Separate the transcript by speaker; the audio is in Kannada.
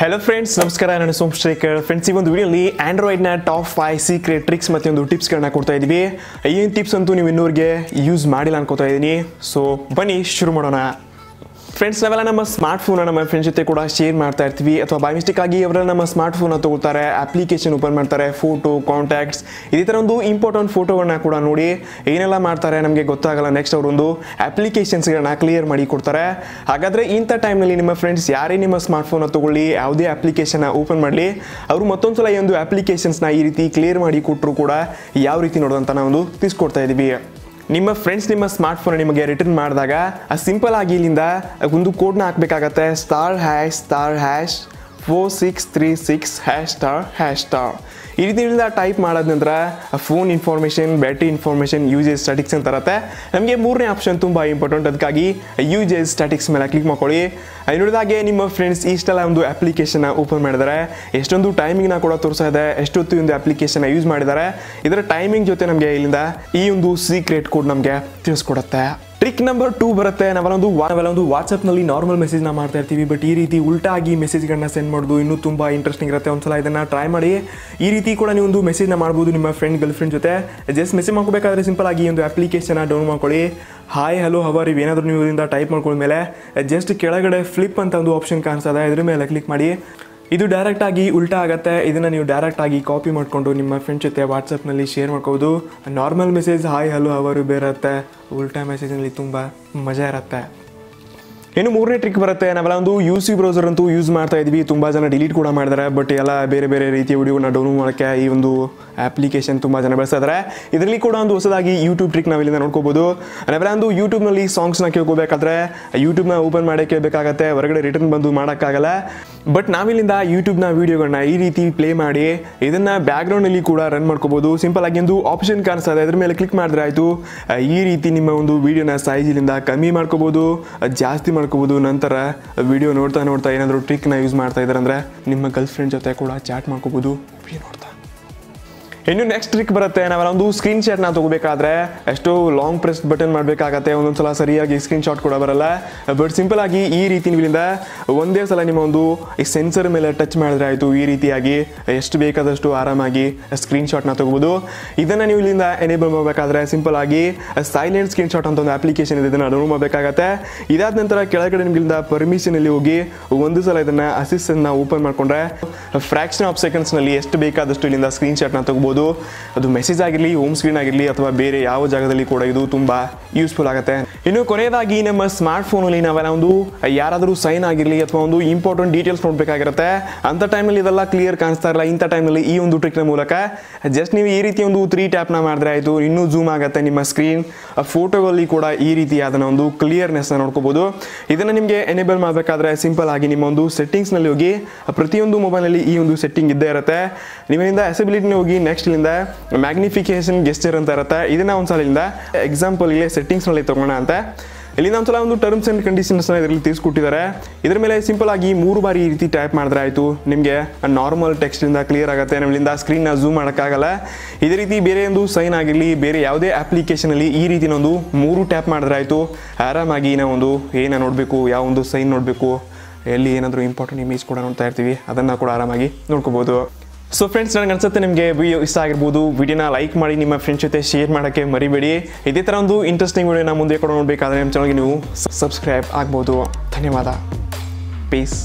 Speaker 1: Hello friends, ನಮಸ್ಕಾರ ನಾನು ಸೋಮಶೇಖರ್ ಫ್ರೆಂಡ್ಸ್ ಈ ಒಂದು ವಿಡಿಯೋಲಿ ಆಂಡ್ರಾಯ್ಡ್ ನ ಟಾಪ್ 5 ಸೀಕ್ರೆಟ್ ಟ್ರಿಕ್ಸ್ ಮತ್ತೆ ಒಂದು ಟಿಪ್ಸ್ ಗಳನ್ನ ಕೊಡ್ತಾ ಇದೀವಿ. ಈ ಟಿಪ್ಸ್ ಅಂತೂ ನೀವು ಇನ್ನೂರಿಗೆ ಯೂಸ್ ಮಾಡಿಲ್ಲ ಅನ್ಕೋತಾ ಇದೀನಿ. ಸೋ ಬನ್ನಿ ಶುರು ಮಾಡೋಣ. ಫ್ರೆಂಡ್ಸ್ ನಾವೆಲ್ಲ ನಮ್ಮ ಸ್ಮಾರ್ಟ್ ಫೋನ್ ನಮ್ಮ ಫ್ರೆಂಡ್ಸ್ ಜೊತೆ ಕೂಡ ಶೇರ್ ಮಾಡ್ತಾ ಇರ್ತೀವಿ ಅಥವಾ ಬೈ ಮಿಸ್ಟೇಕ್ ಆಗಿ ಅವರೆಲ್ಲ ನಮ್ಮ ಸ್ಮಾರ್ಟ್ ಫೋನ್ ತಗೊಳ್ತಾರೆ, ಅಪ್ಲಿಕೇಶನ್ ಓಪನ್ ಮಾಡ್ತಾರೆ, ಫೋಟೋ, ಕಾಂಟ್ಯಾಕ್ಟ್ಸ್ ಇದೇ ಥರ ಒಂದು ಇಂಪಾರ್ಟೆಂಟ್ ಫೋಟೋಗಳನ್ನ ಕೂಡ ನೋಡಿ ಏನೆಲ್ಲ ಮಾಡ್ತಾರೆ ನಮಗೆ ಗೊತ್ತಾಗಲ್ಲ. ನೆಕ್ಸ್ಟ್ ಅವರೊಂದು ಅಪ್ಲಿಕೇಶನ್ಸ್ಗಳನ್ನ ಕ್ಲಿಯರ್ ಮಾಡಿ ಕೊಡ್ತಾರೆ. ಹಾಗಾದರೆ ಇಂಥ ಟೈಮ್ನಲ್ಲಿ ನಿಮ್ಮ ಫ್ರೆಂಡ್ಸ್ ಯಾರೇ ನಿಮ್ಮ ಸ್ಮಾರ್ಟ್ ಫೋನ್ ತಗೊಳ್ಳಿ, ಯಾವುದೇ ಅಪ್ಲಿಕೇಶನ್ ಓಪನ್ ಮಾಡಲಿ, ಅವರು ಮತ್ತೊಂದು ಸಲ ಈ ಒಂದು ಅಪ್ಲಿಕೇಶನ್ಸ್ನ ಈ ರೀತಿ ಕ್ಲಿಯರ್ ಮಾಡಿ ಕೊಟ್ಟರು ಕೂಡ ಯಾವ ರೀತಿ ನೋಡೋದಂತ ನಾವು ತಿಳಿಸ್ಕೊಡ್ತಾ ಇದ್ದೀವಿ. ನಿಮ್ಮ ಫ್ರೆಂಡ್ಸ್ ನಿಮ್ಮ ಸ್ಮಾರ್ಟ್ ಫೋನ್ ನಿಮಗೆ ರಿಟರ್ನ್ ಮಾಡಿದಾಗ ಸಿಂಪಲ್ ಆಗಿ ಇಲ್ಲಿಂದ ಒಂದು ಕೋಡ್ನ ಹಾಕಬೇಕಾಗತ್ತೆ. *#4636#*#* ಈ ರೀತಿಯಿಂದ ಟೈಪ್ ಮಾಡಾದ ನಂತರ phone information, battery information, usage statics ಅಂತ ಇರುತ್ತೆ. ನಮಗೆ ಮೂರನೇ ಆಪ್ಷನ್ ತುಂಬ ಇಂಪಾರ್ಟೆಂಟ್, ಅದಕ್ಕಾಗಿ ಯೂಸೇಜ್ ಸ್ಟ್ಯಾಟಿಕ್ಸ್ ಮೇಲೆ ಕ್ಲಿಕ್ ಮಾಡ್ಕೊಳ್ಳಿ. ನೋಡಿದಾಗೆ ನಿಮ್ಮ ಫ್ರೆಂಡ್ಸ್ ಇಷ್ಟೆಲ್ಲ ಒಂದು ಅಪ್ಲಿಕೇಶನ್ ಓಪನ್ ಮಾಡಿದ್ದಾರೆ, ಎಷ್ಟೊಂದು ಟೈಮಿಂಗ್ನ ಕೂಡ ತೋರಿಸ್ತಾ ಇದೆ, ಎಷ್ಟೊತ್ತು ಒಂದು ಅಪ್ಲಿಕೇಶನ್ ಯೂಸ್ ಮಾಡಿದ್ದಾರೆ, ಇದರ ಟೈಮಿಂಗ್ ಜೊತೆ ನಮಗೆ ಇಲ್ಲಿಂದ ಈ ಒಂದು ಸೀಕ್ರೆಟ್ ಕೋಡ್ ನಮಗೆ ತಿಳಿಸ್ಕೊಡುತ್ತೆ. ಟ್ರಿಕ್ ನಂಬರ್ 2 ಬರುತ್ತೆ. ನಾವೆಲ್ಲೊಂದು ವಾಟ್ಸಪ್ನಲ್ಲಿ ನಾರ್ಮಲ್ ಮೆಸೇಜ್ನ ಮಾಡ್ತಾ ಇರ್ತೀವಿ, ಬಟ್ ಈ ರೀತಿ ಉಲ್ಟಾಗಿ ಮೆಸೇಜ್ಗಳನ್ನ ಸೆಂಡ್ ಮಾಡೋದು ಇನ್ನೂ ತುಂಬ ಇಂಟ್ರೆಸ್ಟಿಂಗ್ ಇರುತ್ತೆ. ಒಂದ್ಸಲ ಇದನ್ನು ಟ್ರೈ ಮಾಡಿ. ಈ ರೀತಿ ಕೂಡ ನೀವು ಒಂದು ಮೆಸೇಜ್ನ ಮಾಡ್ಬೋದು ನಿಮ್ಮ ಗರ್ಲ್ ಫ್ರೆಂಡ್ ಜೊತೆ. ಜಸ್ಟ್ ಮೆಸೇಜ್ ಮಾಡ್ಕೋಬೇಕಾದ್ರೆ ಸಿಂಪಲ್ ಆಗಿ ಒಂದು ಅಪ್ಲಿಕೇಶನ್ ಡೌನ್ಲೋಡ್ ಮಾಡ್ಕೊಳ್ಳಿ. ಹಾಯ್ ಹಲೋ ಹವರ್ ಏನಾದರೂ ನೀವು ಇದರಿಂದ ಟೈಪ್ ಮಾಡ್ಕೊಂಡ್ಮೇಲೆ ಜಸ್ಟ್ ಕೆಳಗಡೆ ಫ್ಲಿಪ್ ಅಂತ ಒಂದು ಆಪ್ಷನ್ ಕಾಣಿಸ್ತದೆ, ಇದ್ರ ಮೇಲೆ ಕ್ಲಿಕ್ ಮಾಡಿ. ಇದು ಡೈರೆಕ್ಟಾಗಿ ಉಲ್ಟಾ ಆಗುತ್ತೆ. ಇದನ್ನು ನೀವು ಡೈರೆಕ್ಟಾಗಿ ಕಾಪಿ ಮಾಡಿಕೊಂಡು ನಿಮ್ಮ ಫ್ರೆಂಡ್ ಜೊತೆ ವಾಟ್ಸಪ್ನಲ್ಲಿ ಶೇರ್ ಮಾಡ್ಕೋಬೋದು. ನಾರ್ಮಲ್ ಮೆಸೇಜ್ ಹಾಯ್ ಹಲೋ ಅವರು ಬೇರೆ ಇರುತ್ತೆ, ಉಲ್ಟಾ ಮೆಸೇಜ್ನಲ್ಲಿ ತುಂಬ ಮಜಾ ಇರುತ್ತೆ. ಇನ್ನು ಮೂರನೇ ಟ್ರಿಕ್ ಬರುತ್ತೆ. ನಾವೆಲ್ಲ ಒಂದು UC ಬ್ರೌಸರ್ ಅಂತೂ ಯೂಸ್ ಮಾಡ್ತಾ ಇದ್ವಿ, ತುಂಬ ಜನ ಡಿಲೀಟ್ ಕೂಡ ಮಾಡಿದ್ದಾರೆ, ಬಟ್ ಎಲ್ಲ ಬೇರೆ ಬೇರೆ ರೀತಿಯ ವಿಡಿಯೋನ ಡೌನ್ಲೋಡ್ ಮಾಡೋಕ್ಕೆ ಈ ಒಂದು ಅಪ್ಲಿಕೇಶನ್ ತುಂಬ ಜನ ಬಳಸ್ತಾ ಇದ್ದಾರೆ. ಇದರಲ್ಲಿ ಕೂಡ ಒಂದು ಹೊಸದಾಗಿ ಯೂಟ್ಯೂಬ್ ಟ್ರಿಕ್ ನಾವಿಲ್ಲಿಂದ ನೋಡ್ಕೋಬೋದು. ನಾವೆಲ್ಲ ಒಂದು ಯೂಟ್ಯೂಬ್ನಲ್ಲಿ ಸಾಂಗ್ಸ್ನ ಕೇಳ್ಕೋಬೇಕಾದ್ರೆ ಯೂಟ್ಯೂಬ್ನ ಓಪನ್ ಮಾಡಿ ಕೇಳಬೇಕಾಗತ್ತೆ, ಹೊರಗಡೆ ರಿಟರ್ನ್ ಬಂದು ಮಾಡೋಕ್ಕಾಗಲ್ಲ. ಬಟ್ ನಾವಿಲ್ಲಿಂದ ಯೂಟ್ಯೂಬ್ನ ವೀಡಿಯೋಗಳನ್ನ ಈ ರೀತಿ ಪ್ಲೇ ಮಾಡಿ ಇದನ್ನು ಬ್ಯಾಕ್ಗ್ರೌಂಡಲ್ಲಿ ಕೂಡ ರನ್ ಮಾಡ್ಕೋಬೋದು. ಸಿಂಪಲ್ ಆಗಿ ಒಂದು ಆಪ್ಷನ್ ಕಾಣಿಸ್ತಾ ಇದೆ, ಇದ್ರ ಮೇಲೆ ಕ್ಲಿಕ್ ಮಾಡಿದ್ರೆ ಆಯಿತು. ಈ ರೀತಿ ನಿಮ್ಮ ಒಂದು ವೀಡಿಯೋನ ಸೈಜ್ ಇಲ್ಲಿಂದ ಕಮ್ಮಿ ಮಾಡ್ಕೋಬೋದು, ಜಾಸ್ತಿ ಮಾಡ್ಕೋಬೋದು. ನಂತರ ವಿಡಿಯೋ ನೋಡ್ತಾ ಏನಾದರೂ ಟ್ರಿಕ್ನ ಯೂಸ್ ಮಾಡ್ತಾ ಇದ್ದಾರೆ ಅಂದರೆ ನಿಮ್ಮ ಗರ್ಲ್ ಫ್ರೆಂಡ್ ಜೊತೆ ಕೂಡ ಚಾಟ್ ಮಾಡ್ಕೋಬೋದು ವಿಡಿಯೋ ನೋಡ್ತಾ. ಇನ್ನು ನೆಕ್ಸ್ಟ್ ಟ್ರಿಕ್ ಬರುತ್ತೆ. ನಾವೆಲ್ಲ ಒಂದು ಸ್ಕ್ರೀನ್ ಶಾಟ್ನ ತಗೋಬೇಕಾದ್ರೆ ಎಷ್ಟೋ ಲಾಂಗ್ ಪ್ರೆಸ್ ಬಟನ್ ಮಾಡಬೇಕಾಗತ್ತೆ, ಒಂದೊಂದ್ಸಲ ಸರಿಯಾಗಿ ಸ್ಕ್ರೀನ್ ಶಾಟ್ ಕೂಡ ಬರಲ್ಲ. ಬಟ್ ಸಿಂಪಲ್ ಆಗಿ ಈ ರೀತಿ ನೀವಿಂದ ಒಂದೇ ಸಲ ನಿಮ್ಮ ಒಂದು ಈ ಸೆನ್ಸರ್ ಮೇಲೆ ಟಚ್ ಮಾಡಿದ್ರೆ ಆಯಿತು. ಈ ರೀತಿಯಾಗಿ ಎಷ್ಟು ಬೇಕಾದಷ್ಟು ಆರಾಮಾಗಿ ಸ್ಕ್ರೀನ್ ಶಾಟ್ನ ತಗೋಬೋದು. ಇದನ್ನು ನೀವು ಇಲ್ಲಿಂದ ಎನೇಬಲ್ ಮಾಡಬೇಕಾದ್ರೆ ಸಿಂಪಲ್ ಆಗಿ ಸೈಲೆಂಟ್ ಸ್ಕ್ರೀನ್ ಶಾಟ್ ಅಂತ ಒಂದು ಅಪ್ಲಿಕೇಶನ್ ಇದೆ, ಇದನ್ನು ಡೌನ್ಲೋಡ್ ಮಾಡಬೇಕಾಗತ್ತೆ. ಇದಾದ ನಂತರ ಕೆಳಗಡೆ ನಿಮ್ಗಿಂದ ಪರ್ಮಿಷನಲ್ಲಿ ಹೋಗಿ ಒಂದು ಸಲ ಇದನ್ನು ಅಸಿಸ್ಟೆಂಟ್ನ ಓಪನ್ ಮಾಡಿಕೊಂಡ್ರೆ ಫ್ರಾಕ್ಷನ್ ಆಫ್ ಸೆಕೆಂಡ್ಸ್ನಲ್ಲಿ ಎಷ್ಟು ಬೇಕಾದಷ್ಟು ಇಲ್ಲಿಂದ ಸ್ಕ್ರೀನ್ ಶಾಟ್ನ ತಗೋಬೋದು. ಅದು ಮೆಸೇಜ್ ಆಗಿರಲಿ, ಹೋಮ್ ಸ್ಕ್ರೀನ್ ಆಗಿರಲಿ ಅಥವಾ ಬೇರೆ ಯಾವ ಜಾಗದಲ್ಲಿ ಕೂಡ ಇದು ತುಂಬ ಯೂಸ್ಫುಲ್ ಆಗುತ್ತೆ. ಇನ್ನು ಕೊನೆಯದಾಗಿ ನಮ್ಮ ಸ್ಮಾರ್ಟ್ ಫೋನಲ್ಲಿ ನಾವೆಲ್ಲ ಒಂದು ಯಾರಾದರೂ ಸೈನ್ ಆಗಿರಲಿ ಅಥವಾ ಒಂದು ಇಂಪಾರ್ಟೆಂಟ್ ಡೀಟೇಲ್ಸ್ ನೋಡಬೇಕಾಗಿರುತ್ತೆ, ಅಂಥ ಟೈಮಲ್ಲಿ ಇದೆಲ್ಲ ಕ್ಲಿಯರ್ ಕಾಣಿಸ್ತಾ ಇರಲ್ಲ. ಇಂಥ ಟೈಮಲ್ಲಿ ಈ ಒಂದು ಟ್ರಿಕ್ನ ಮೂಲಕ ಜಸ್ಟ್ ನೀವು ಈ ರೀತಿ ಒಂದು 3 ಟ್ಯಾಪ್ನ ಮಾಡಿದ್ರೆ ಆಯಿತು, ಇನ್ನೂ ಝೂಮ್ ಆಗುತ್ತೆ ನಿಮ್ಮ ಸ್ಕ್ರೀನ್. ಫೋಟೋಗಳಲ್ಲಿ ಕೂಡ ಈ ರೀತಿಯಾದ ಒಂದು ಕ್ಲಿಯರ್ನೆಸ್ನ ನೋಡ್ಕೋಬೋದು. ಇದನ್ನು ನಿಮಗೆ ಎನೇಬಲ್ ಮಾಡಬೇಕಾದ್ರೆ ಸಿಂಪಲ್ ಆಗಿ ನಿಮ್ಮ ಒಂದು ಸೆಟ್ಟಿಂಗ್ಸ್ನಲ್ಲಿ ಹೋಗಿ, ಪ್ರತಿಯೊಂದು ಮೊಬೈಲಲ್ಲಿ ಈ ಒಂದು ಸೆಟ್ಟಿಂಗ್ ಇದ್ದೇ ಇರುತ್ತೆ. ನಿಮ್ಮಿಂದ ಅಸೆಬಿಲಿಟಿನ ಹೋಗಿ ನೆಕ್ಸ್ಟ್ ಇಲ್ಲಿಂದ ಮ್ಯಾಗ್ನಿಫಿಕೇಶನ್ ಗೆಸ್ಚರ್ ಅಂತ ಇರುತ್ತೆ, ಇದನ್ನ ಒಂದ್ಸಲ ಇಲ್ಲಿಂದ ಎಕ್ಸಾಂಪಲ್ ಇಲ್ಲಿ ಸೆಟ್ಟಿಂಗ್ಸ್ನಲ್ಲಿ ತಗೋಣ ಅಂತ ಇಲ್ಲಿಂದ ಒಂದ್ಸಲ ಒಂದು ಟರ್ಮ್ಸ್ ಆ್ಯಂಡ್ ಕಂಡೀಷನ್ಸ್ನ ಇದರಲ್ಲಿ ತಿಳಿಸ್ಕೊಟ್ಟಿದ್ದಾರೆ. ಇದರ ಮೇಲೆ ಸಿಂಪಲ್ ಆಗಿ 3 ಬಾರಿ ಈ ರೀತಿ ಟೈಪ್ ಮಾಡಿದ್ರೆ ಆಯಿತು, ನಿಮಗೆ ನಾರ್ಮಲ್ ಟೆಕ್ಸ್ಟಿಂದ ಕ್ಲಿಯರ್ ಆಗುತ್ತೆ. ನಮ್ಮಿಂದ ಸ್ಕ್ರೀನ್ನ ಝೂಮ್ ಮಾಡೋಕ್ಕಾಗಲ್ಲ. ಇದೇ ರೀತಿ ಬೇರೆ ಒಂದು ಸೈನ್ ಆಗಿರಲಿ, ಬೇರೆ ಯಾವುದೇ ಅಪ್ಲಿಕೇಶನಲ್ಲಿ ಈ ರೀತಿ ಒಂದು 3 ಟ್ಯಾಪ್ ಮಾಡಿದ್ರೆ ಆಯಿತು, ಆರಾಮಾಗಿ ನಾವು ಒಂದು ಏನ ನೋಡಬೇಕು, ಯಾವ ಒಂದು ಸೈನ್ ನೋಡಬೇಕು, ಎಲ್ಲಿ ಏನಾದರೂ ಇಂಪಾರ್ಟೆಂಟ್ ಇಮೇಜ್ ಕೂಡ ನೋಡ್ತಾ ಇರ್ತೀವಿ, ಅದನ್ನು ಕೂಡ ಆರಾಮಾಗಿ ನೋಡ್ಕೋಬೋದು. ಸೊ ಫ್ರೆಂಡ್ಸ್, ನನಗೆ ಅನ್ಸುತ್ತೆ ನಿಮಗೆ ವಿಡಿಯೋ ಇಷ್ಟ ಆಗಿರ್ಬೋದು. ವಿಡಿಯೋನ ಲೈಕ್ ಮಾಡಿ ನಿಮ್ಮ ಫ್ರೆಂಡ್ಸ್ ಜೊತೆ ಶೇರ್ ಮಾಡೋಕ್ಕೆ ಮರಿಬೇಡಿ. ಇದೇ ಥರ ಒಂದು ಇಂಟ್ರೆಸ್ಟಿಂಗ್ ವಿಡಿಯೋನ ಮುಂದೆ ಕೂಡ ನೋಡಬೇಕಾದ್ರೆ ನಮ್ಮ ಚಾನಲ್ಗೆ ನೀವು ಸಬ್ಸ್ಕ್ರೈಬ್ ಆಗ್ಬೋದು. ಧನ್ಯವಾದ. ಪೀಸ್.